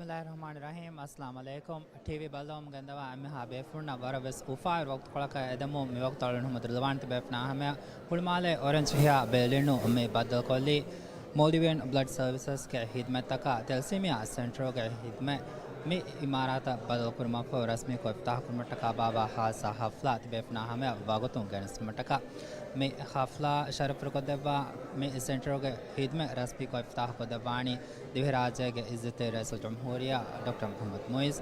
Bismillahirrahmanirrahim. Assalamu alaikum. TV balom gandawa amme ha befurna waravs ufa waqt qolaka edamo me waqt alun hum relevant befna hame pulmale orange hiya belinu me badal kolli Moldavian blood services ke khidmat ka thalassemia center ke khidmat में इमारत बदलकुर muff रस्मी को इफ्ताह कुर मटका बाबा खासा हफला बेफना हमें वागतों gas मटका में हफला शरफ को दबा में सेंटर के हिद में रस्मी को इफ्ताह को दबानी दिवराज के इज्जत रस जमहूरिया डॉक्टर मोहम्मद मोइज़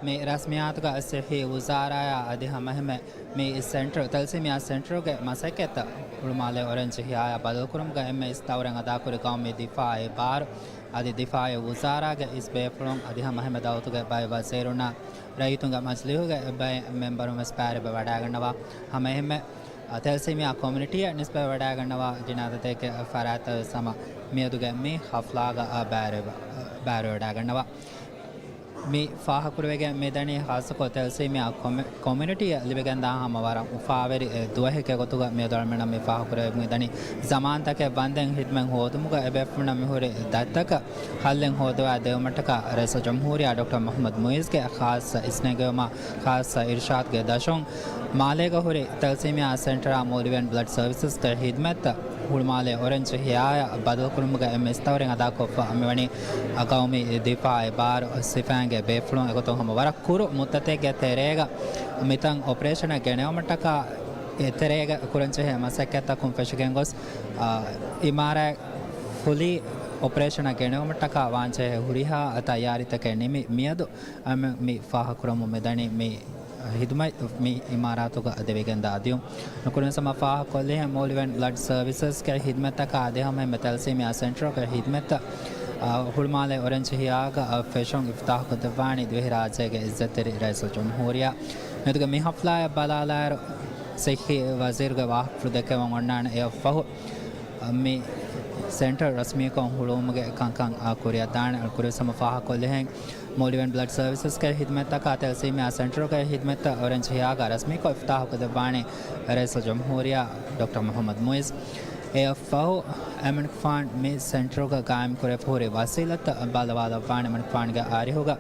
में रस्मियात का सही वज़ारा अदह महम में इस सेंटर तलसीमिया सेंटर के मसकत उलमाले ऑरेंज हिया बदलकुरम का एम इस तौर अदाकुर गाँव में दिफा बार आदि दिफा वज़ारा के इस बेफलों अदह महमद दाऊद के बाय वज़ीरुना रईतों का मजलिह के बाय मेंबरों में स्पैर बवाडागनवा हमें में तलसीमिया कम्युनिटी निस्बत बवाडागनवा जिनादते के फरात समा मियादुगे में हफला का बैर बवाडागनवा मी फाह कुरवेगे मेदनी खास को तलसीमिया कम्युनिटी लिबेगंदा हम वारा उफावेरी दुहे के गोतुगा मेदल में मी फाह कुरवे मेदनी जमान तक बंदें हितमें होदमुगा एबेफुना मिहुरे दत्तक हल्लें होदवा देवमटका रस जमहूरिया डॉक्टर मोहम्मद मोइज़ के खास इसनेगमा खास इरशाद के दशों माले गहुरे तलसीमिया सेंटर मोलिवियन ब्लड सर्विसेज के हिदमत हुलमाले ऑरेंज हिया बदलकुरम का मिस्तौर अदा को अमेवनी अगाउमी दिफा बार सिफांगे बेफलों एगोतो हम वरा कुरु मुत्तते के तेरेगा मितंग ऑपरेशन गेनेओ मटका तेरेगा कुरंचे है मसक्कता कुंफेशगेंगोस इमारा फुली ऑपरेशन गेनेओ मटका वांचे हुरिहा तैयारी तक निमि मियदु मी फाह कुरम मेदनी मी हिदमत मी इमारतों का अदेवेगन दादियों नकुलन समाफाह कोले हैं मोलिवियन ब्लड सर्विसेज के हिदमत का आधे हमें तलसीमिया सेंटर के हिदमत हुलमाले ऑरेंज हिया का फैशन इफ्ताह को दबानी द्वहराज के इज्जत रईस जमहूरिया नदुग मी हफला बलालार सही वजीर के वाह प्रदके वंगनान ए फहु मी सेंटर रस्मी को हुलूम के कंकंग कुरिया दान कुरिया समाफाह कोले हैं मोलिवियन ब्लड सर्विसेज के हिदमत का तलसीमिया सेंटर के हिदमत ऑरेंज हिया का रस्मी को इफ्ताह को दबाने rice जमहूरिया doctor Mohammad Moiz FO एमन फंड में सेंटर का कायम करे पूरे वसीलत बालवाला फंड एमन फंड का आरी होगा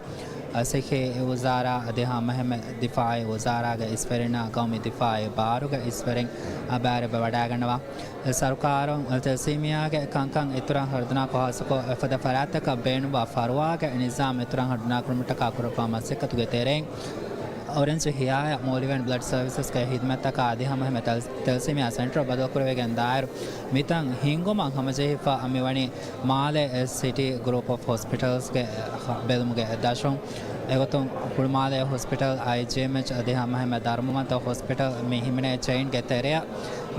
सखे वज़ारा अदहा महम दिफा वज़ारा का इस फरिना कौमी दिफा बार का इस फरिंग बार बवाडागनवा सरकारों तलसीमिया के कंकंग इतना हरदना को हसको फद फरात का बेन व फरवा के निज़ाम इतना हरदना कुरमटा का कुरफामा से कतुगे तेरें ऑरेंज हिया मोलिवियन ब्लड सर्विसेज के हिदमत का आदि हम तलसीमिया सेंटर बदलकुरवे के अंदर मितंग हिंगोमा हम जेफा अमिवनी माले सिटी ग्रुप ऑफ हॉस्पिटल्स के बेलम के दशों एगोतों हुलमाले हॉस्पिटल IGMH आदि हम दारमुमत हॉस्पिटल में हिमने चेन के तेरिया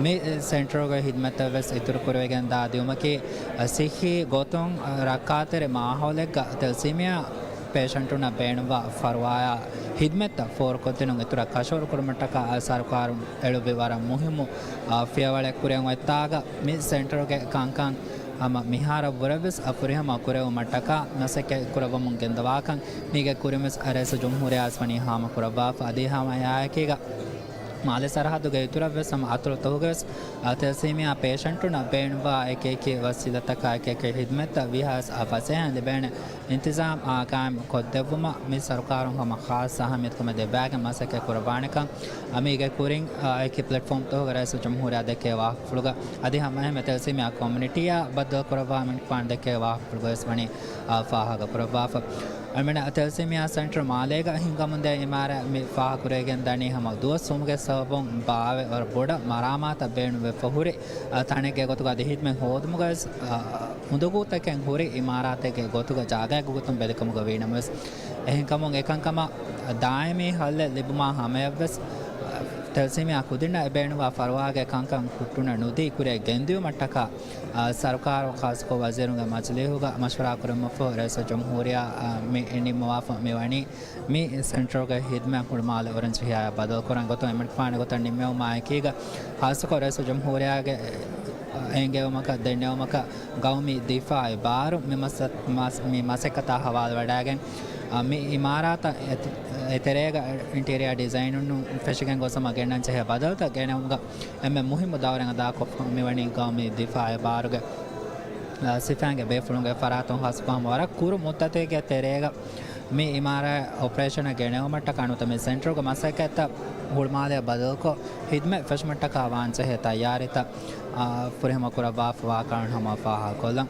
में सेंटर के हिदमत वैस इतर कुरवे के अंदर आदियों के सिखी गोतों रकातेरे माहौल का तलसीमिया पेशेंटुना बेणवा फरवाया हिदमत फोर कोतिनु इतुरा कशोर कुरमटका सरकार एळु बिवारा मुहिमु फियावळे कुरें वैतागा मि सेंटर के कांकां हम मिहार वरबिस अपुरे हम कुरे मटका नसके कुरवम गेंदवाकं मीगे कुरेमस अरेस जमहूरिया आसवनी हम कुरवा फदी हम आयाकेगा माले सरहद गए तुरव सम आतुर तोगस तलसीमिया पेशेंटुना बेणवा एक वसीलत का एक हिदमत विहास अफसे हैं लिबेन इंतजाम कायम कोदवमा मि सरकारों हम खास अहमियत को मदे बैग मसके कुर्बान का अमीगे कुरिंग एक प्लेटफॉर्म तो रईस जमहूरिया देखे वाह फुलगा अदि हम तलसीमिया कम्युनिटिया बद कुरबा मन पान देखे वाह फुलगस बनी फाहा कुरबा अमेना तलसीमिया सेंटर मालेगा हिंगा मुंदे इमारा में फाह कुरेगे अंदनी हम दोस्त सुमगे सबों बावे और बोड़ा मरामात बेन वे फहुरे थाने के गोतुगा दिहित में होद मुगस मुदुगु तक होरे इमारत के गोतुगा जागा गुतुम बेलकम गवीनमस एहंकमों एकंकमा दाए में हल लिबमा हमें बस तलसीमिया कुदिना बेणवा फरवा के कंकं कुटुना नुदी कुरे गेंदियो मटका सरकार और खास को वज़ीरों का मसले होगा मशवरा करम रईस जमहूरिया में इन्हीं मवाफ़ मेवानी में सेंटर के हिदमत हुलमाल ऑरेंज हिया बदल कुरान गोतो एमन फान गोतो निम्यो मायकेगा खास को रईस जमहूरिया के एंगे मका देने मका गाँव में दिफा बार में मसकता हवाल वडागें मी इमारत तेरेगा इंटीरियर डिज़ाइन फेशिंग गोसम गेना चाहिए बदलता गेना एम मुहिम दावरेंगा दाको मेवनी गाँव में दिफा बार ಸಿಫಾಂಗೆ ಬೇಫುಳುಂಗೆ ಫರಾತುಂ ಹಸ್ಕೊಂ ವರ ಕುರು ಮುತ್ತತೆಗೆ ತೆರೆಗ ಮಿ ಇಮಾರ ಆಪರೇಷನ್ ಗೆಣೆವ ಮಟ್ಟ ಕಾಣುತ್ತ ಮಿ ಸೆಂಟ್ರೋಗ ಮಸಕತ್ತ ಹುಳ್ಮಾಲೆ ಬದಲ್ಕೊ ಹಿದ್ಮೆ ಫೆಶ್ ಮಟ್ಟ ಕಾವಾಂಚ ಹೇ ತಯಾರಿತ ಫುರಿಹಮ ಕುರ ಬಾಫ್ ವಾಕರಣ ಹಮ ಫಾಹ ಕೊಲ್ಲ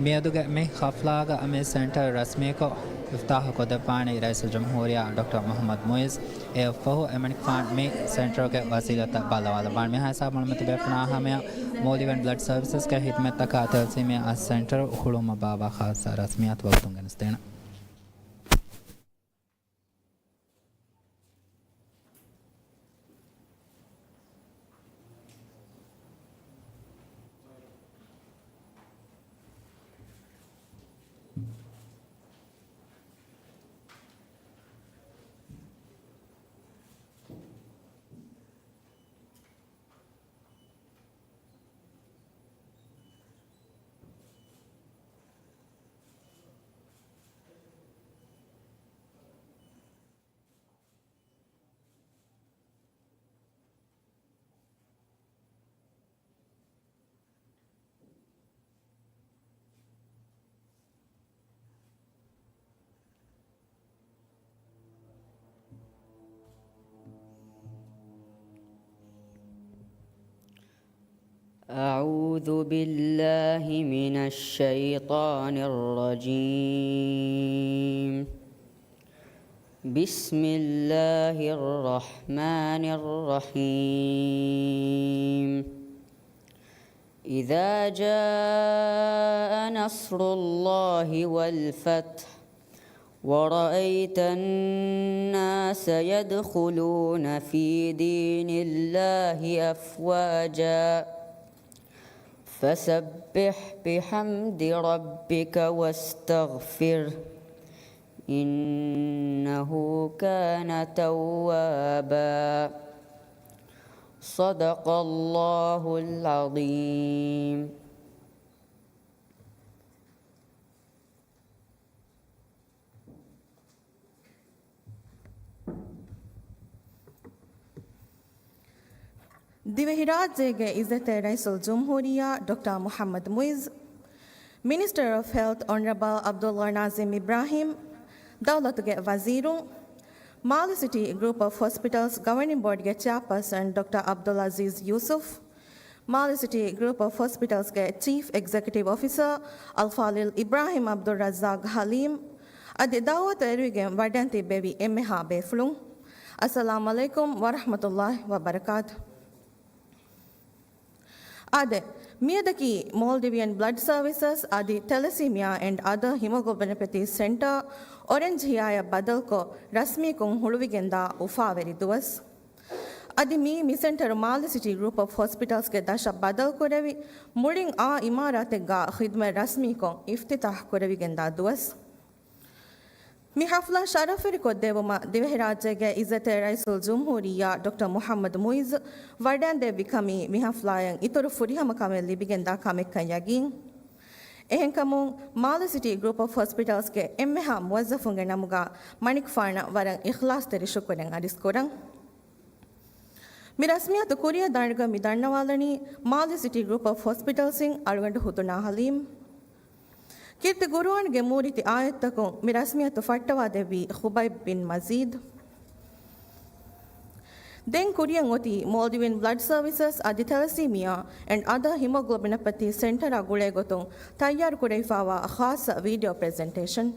ಮಿಯದುಗೆ ಮಿ ಖಫ್ಲಾಗ ಮಿ ಸೆಂಟರ್ ರಸ್ಮಿಕೊ इफ्ताह को दपानी रईस जमहूरिया डॉक्टर मोहम्मद मुइज़ ए फहु एमनिक फान में सेंटर के वसीलत बाला वाला बाण में है साहब मलमत बेफना हमें मोलिव एंड ब्लड सर्विसेज के खिदमत तक आते में सेंटर खुलुम बाबा खास रस्मियात वक्तुंगे नस्तेना أعوذ بالله من الشيطان الرجيم بسم الله الرحمن الرحيم إذا جاء نصر الله والفتح ورأيت الناس يدخلون في دين الله أفواجا فسبح بحمد ربك واستغفره إنه كان توابا صدق الله العظيم दिवहिराज इज़्ज़त रईसुल जमहूरिया doctor Mohamed Muizzu minister of health honourable Abdulla Nazim Ibrahim दौलत के वजीरों Male city group of hospitals governing board के chairperson doctor Abdul Azeez Yoosuf Male city group of hospitals के चीफ एग्जीक्यूटिव ऑफिसर अल्फालिल इब्राहिम अब्दुल रज़ाक हलीम अदे दावत एरुगे वडंती बेबी एमहा बेफ्लुं अस्सलाम वालेकुम व रहमतुल्लाहि व बरकातुहू Ade, Miyadaki Maldivian Blood Services, Adi Thalassemia and other hemoglobinopathy center, Orange Hiaya Badalko, Rasmi Kung Huluvigenda, Ufa very duas. Adi mi center Mal City Group of Hospitals ke Dasha Badal Korevi, Muring A Imaratega, Hidme Rasmi Kung, Iftitah Korevigenda duas. Mi hafla sharafiri ko devuma divhirajege izzate raisul jumhuriya Dr. Mohammad Muiz wardan de bikami mi hafla yang itoru furihama kamel libigenda kamekkan yagin ehen kamun Mala City Group of Hospitals ke emmeha muwazzafunge namuga manik farna waran ikhlas teri shukran adis korang mi rasmiyat kuriya darga mi darnawalani Mala City Group of Hospitals sing algandu hutuna halim Kirti Guruan Gemuriti Ayatakung Mirasmia to Fartawa Devi Khubayb bin Mazid. Then Korean Oti Maldivian Blood Services Adi Thalassemia and other hemoglobinopathy center Agulegotong Tayyar Kureifawa a khas video presentation.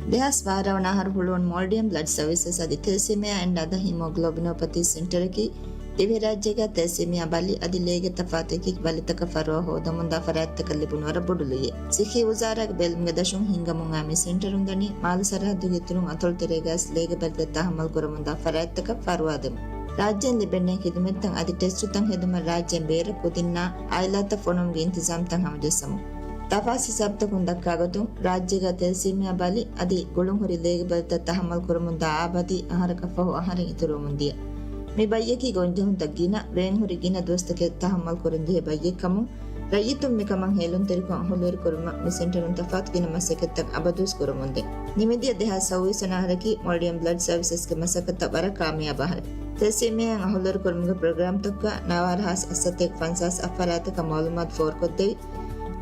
Dehas Varawana Harpulon Maldivian Blood Services Adi Thalassemia and other hemoglobinopathy center ki Divirajaga Thalassemia Bali Adi Lega Tafataki Balitaka Faro Hodamunda Farataka Libunara Buduli. Sikhi Uzarak Belmedashun Hingamungami Center Undani, Malasara Dugitrun Atol Teregas Lega Belta Hamal Guramunda Farataka Faruadam. Rajan Libene Hidumetan Adi Testutan Heduma Rajan Bera Putina, Ailata Fonum Intizam Tanhamjasamu. Tafasi sabta kundakkagotu rajyaga Thalassemia bali adi gulunhuri legebalta tahammal kurumunda abadi aharakafahu aharin ituru mi bayyeki gonjahun taggina renhuri gina dostake tahammal kurundihe bayyekamu ರೈಯಿತು ಮಿಕಮಂ ಹೇಲುನ್ ತೆರಿಕು ಅಹುಲುರು ಕುರುಮ ಮಿ ಸೆಂಟರುನ್ ತಫಾತ್ ಗಿನ ಮಸಕತ್ತಕ್ ಅಬದೂಸ್ ಕುರುಮುಂದೆ ನಿಮಿದಿಯ ದೇಹ ಸೌವಿಸನಹರಕಿ ಮೊಲ್ಡಿಯಂ blood ಸರ್ವಿಸಸ್ಗೆ ಮಸಕತ್ತ ಬರ ಕಾಮಯಾಬಹರ ತೆಸಿಮೆಯಂ ಅಹುಲುರು ಕುರುಮುಗ program ತಕ್ಕ ನಾವಾರಹಾಸ್ ಅಸತೆಕ್ ಫನ್ಸಾಸ್ ಅಫರಾತಕ ಮಾಲೂಮಾತ್ four ಕೊದ್ದೆವಿ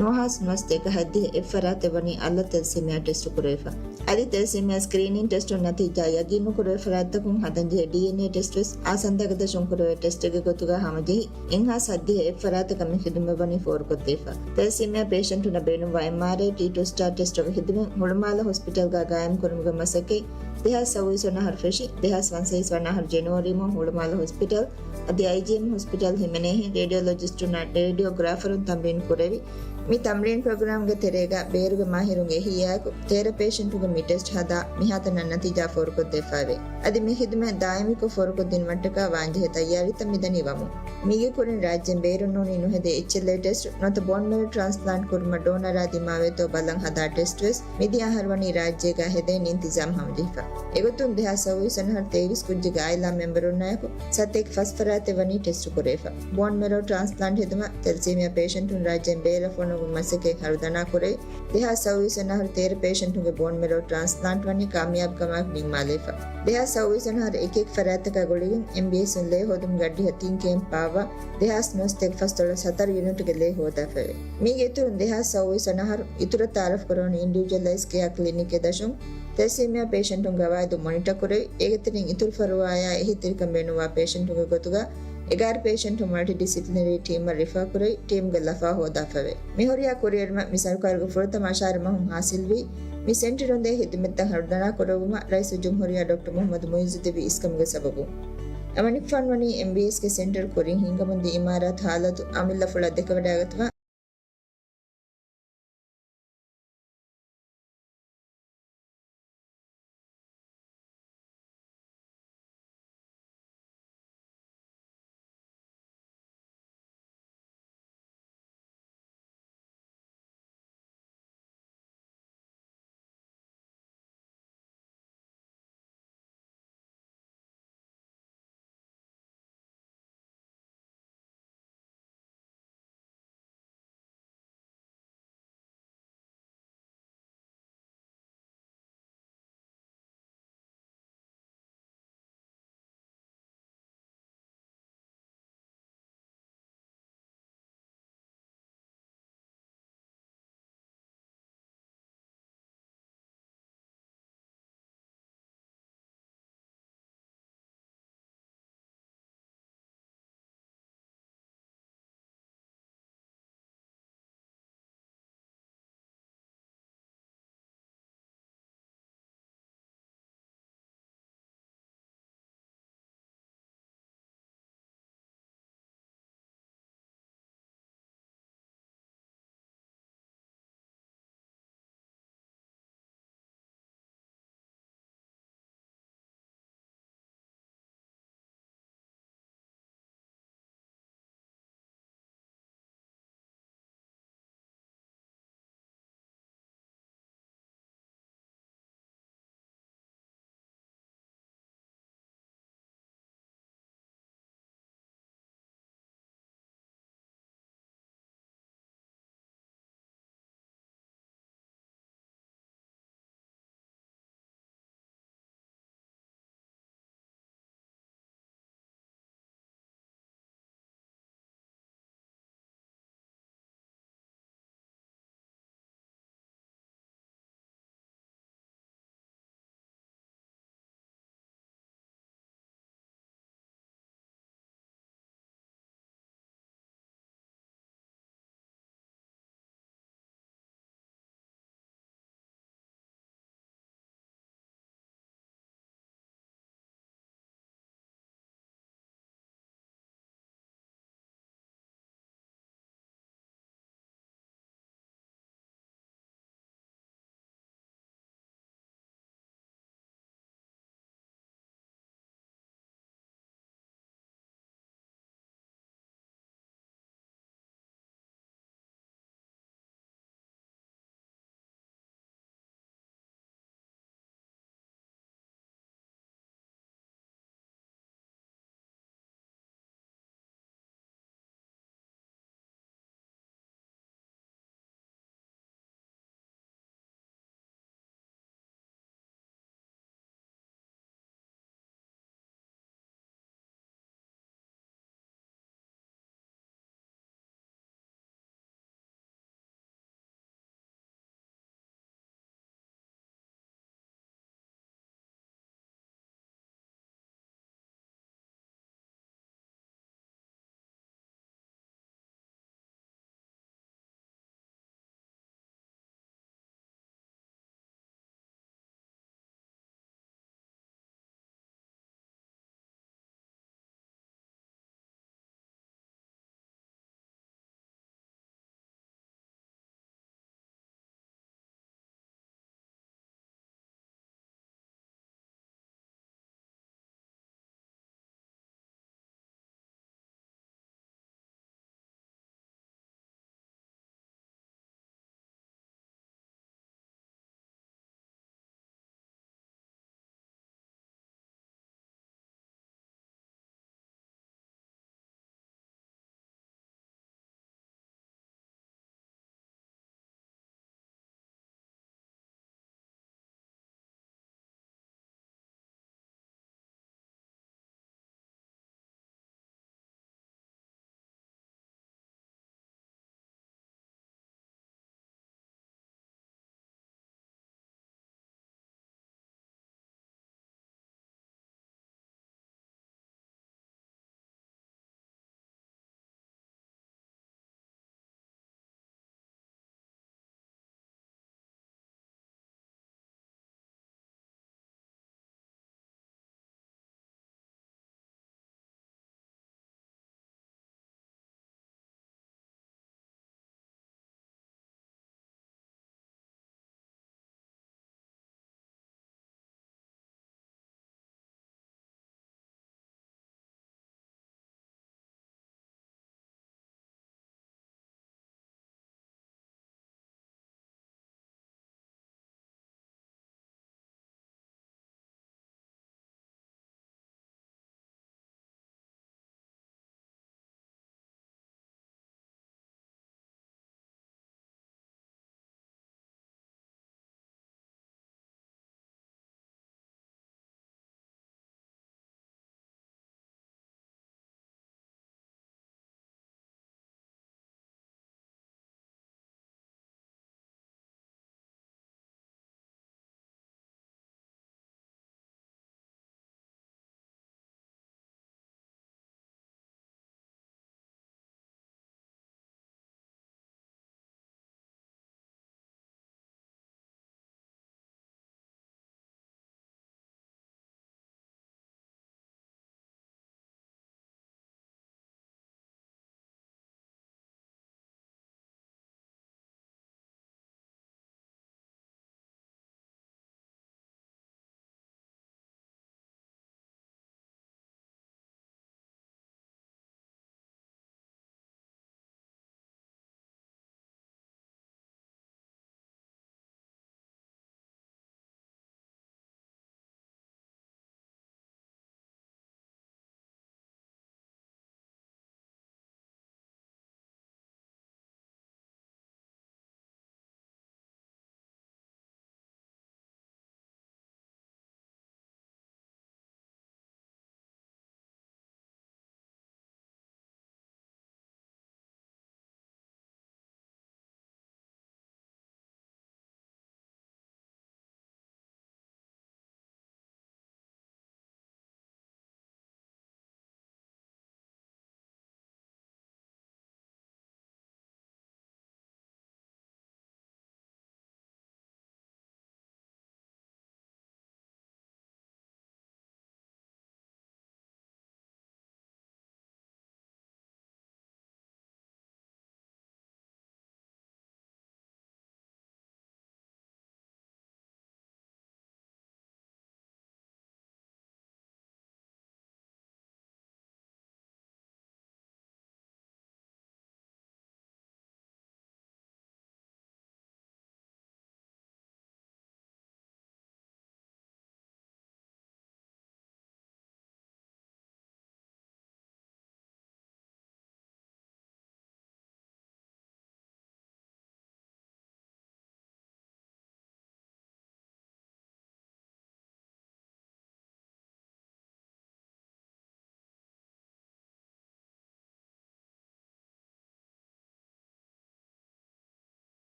ನೋಹಾಸ್ ನುವಸ್ತೇಕ ಹದ್ದಿ ಎಫರಾತೆವನಿ ಅಲ್ಲ ತೆಸಿಮೆಯ test ಕುರೇಫಾ ಅದಿ ತೆಸಿಮೆಯ screening test ನತಿಜಾ ಯಗಿನು ಕುರೇಫರಾತಕುಂ ಹದಂಜೆ DNA test ಆ ಸಂದಗದ ಶುಂಕುರವೆ ಟೆಸ್ಟ್ಗೆ ಗೊತ್ತುಗ ಹಮಜಿ ಇಂಹಾಸ್ ಹದ್ದಿ ಎಫರಾತಕ ಮಿ ಹಿದುಮೆವನಿ four ಕೊದ್ದೇಫಾ ತೆಸಿಮೆಯ patient ನ ಬೇನುವ MRI T two star test ಗೆ ಹಿದುಮೆ ಹುಳುಮಾಲ hospital ಗ ಗಾಯಂ ಕುರುಮುಗ ಮಸಕೆ දෙහස් සවයිසනහර ෆෙෂි දෙහස් වන්සයිස් වනහර ජනවාරිම හුළුමාල hospital අධි IGM හොස්පිටල් හිමනෙහි ರೇಡಿಯೋಲಜಿಸ್ಟುನ ರೇಡಿಯೋಗ್ರಾಫರುನ್ ತಂಬ್ರಿನ್ ಕುರೆವಿ ಮಿ ತಮ್ರಿನ್ ಪ್ರೋಗ್ರಾಮ್ಗೆ ತೆರೆಗ ಬೇರುಗ ಮಾಹಿರುಂಗೆ ಹಿಯಾಕು ತೇರ ಪೇಷಂಟುಗೆ ಮಿ ಟೆಸ್ಟ್ ಹದ ಮಿಹಾತನ ನತಿಜಾ ಫೋರ್ಕೊದ್ದೆಫಾವೆ ಅದಿ ಮಿ ಹಿದುಮೆ ದಾಯಮಿಕ ಫೋರ್ಕೊದ್ದಿನ ಮಟ್ಟಕ ವಾಂಜೆ ತಯ್ಯಾರಿತ ಮಿದನಿವಮು ಮಿಗೆ ಕುರಿನ್ ರಾಜ್ಯಂ ಬೇರುನ್ನೋನಿ ನುಹೆದೆ HLA ಟೆಸ್ಟ್ ನೊತ ಬೋನ್ ಮೆರೋ ಟ್ರಾನ್ಸ್ಪ್ಲಾಂಟ್ ಕುರ್ಮ ಡೋನರ್ ಆದಿ ಮಾವೆತೋ ಬಲಂ ಹದ ಟೆಸ್ಟ್ ವೆಸ್ ಮಿದಿ ಆಹರ್ವನಿ ರಾಜ್ಯಗ ಹೆದೆ ಇಂತಿಜಾಮ್ ಹಮಜಿಫಾ ಎಗೊತ್ತುನ್ ದೇಹ ಸವಯಿಸನಹರ್ 23 ಕುಜ್ಜಿಗ ಆಯ್ಲಾ ಮೆಂಬರುನ್ನಾಯಕು ಸತೆಕ್ ಫಸ್ಫರಾತೆ ವನಿ ಟೆಸ್ಟ್ ಕುರೇಫಾ ಬೋನ್ ಮೆರೋ ಟ್ರಾನ್ಸ್ಪ್ಲಾಂಟ್ ಹಿದುಮ ತೆಲ್ಸೀಮಿಯಾ ಪೇಷಂಟುನ್ ರಾಜ್ಯಂ ಬೇರಫೋನ ಮಸಕೆ ಹರ್ದನಾ ಕುರೆ ದೇಹ ಸವಯಿಸನಹರ್ 13 ಪೇಷಂಟುಗೆ ಬೋನ್ ಮೆರೋ ಟ್ರಾನ್ಸ್ಪ್ಲಾಂಟ್ ವನಿ ಕಾಮಯಾಬ್ ಕಮಾಕ್ ನಿಮ್ಮಾಲೇಫಾ ದೇಹ ಸವಯಿಸನಹರ್ ಏಕೆಕ್ ಫರಾತಕ ಗೊಳಿಗಿನ್ MBS ಲೇ ಹೋದುಂ ಗಡ್ಡಿ ಹತಿನ್ ಕೇಂ ಪಾವ ದೇಹಾಸ್ ನೋಸ್ತೆಕ್ ಫಸ್ತೊಳ 17 ಯೂನಿಟ್ಗೆ ಲೇ ಹೋದಾಫೆವೆ ಮೀಗೆ ತುರುನ್ ದೇಹ ಸವಯಿಸನಹರ್ ಇತುರ ತಾರಫ್ ಕರೋನ್ ಇಂಡಿವಿಜುವಲೈಸ್ ಕೇರ್ ಕ್ಲಿನಿಕ್ ಗೆ ದಶುಂ ತೆಸಿಮಿಯಾ ಪೇಷಂಟುಂ ಗವಾಯದು ಮಾನಿಟರ್ ಕುರೆ ಏಗತಿನಿನ್ ಇತುರ್ ಫರುವಾಯ ಎಹಿ ತಿರಿಕಂ ಬೆನುವಾ ಪೇಷಂಟುಗೆ ಗೊತುಗ ಎಗಾರ್ ಪೇಷಂಟ್ ಮಲ್ಟಿ ಡಿಸಿಪ್ಲಿನರಿ ಟೀಮ್ ರಿಫಾ ಕುರೈ ಟೀಮ್ ಗಲ್ಲಫಾ ಹೋದಾಫವೆ ಮಿಹೊರಿಯಾ ಕುರಿಯರ್ ಮಿ ಸರ್ಕಾರಗ ಫುರತ ಮಾಶಾರ ಮಹುಂ ಹಾಸಿಲ್ವಿ ಮಿ ಸೆಂಟರ್ ಒಂದೇ ಹಿದ್ಮೆತ್ತ ಹರ್ದನಾ ಕೊರವುಮ ರೈಸ್ ಜುಮ್ಹುರಿಯಾ ಡಾಕ್ಟರ್ ಮೊಹಮ್ಮದ್ ಮೊಯಿಜುದ್ದೀನ್ ಇಸ್ಕಮ್ಗೆ ಸಬಬು ಅವನಿಕ್ ಫನ್ ವನಿ MBS ಗೆ ಸೆಂಟರ್ ಕೊರಿ ಹಿಂಗ ಮುಂದೆ ಇಮಾರತ್ ಹಾಲತು ಅಮಿಲ್ಲ ಫುಳ ದೆಕವಡಾಗತ್ವ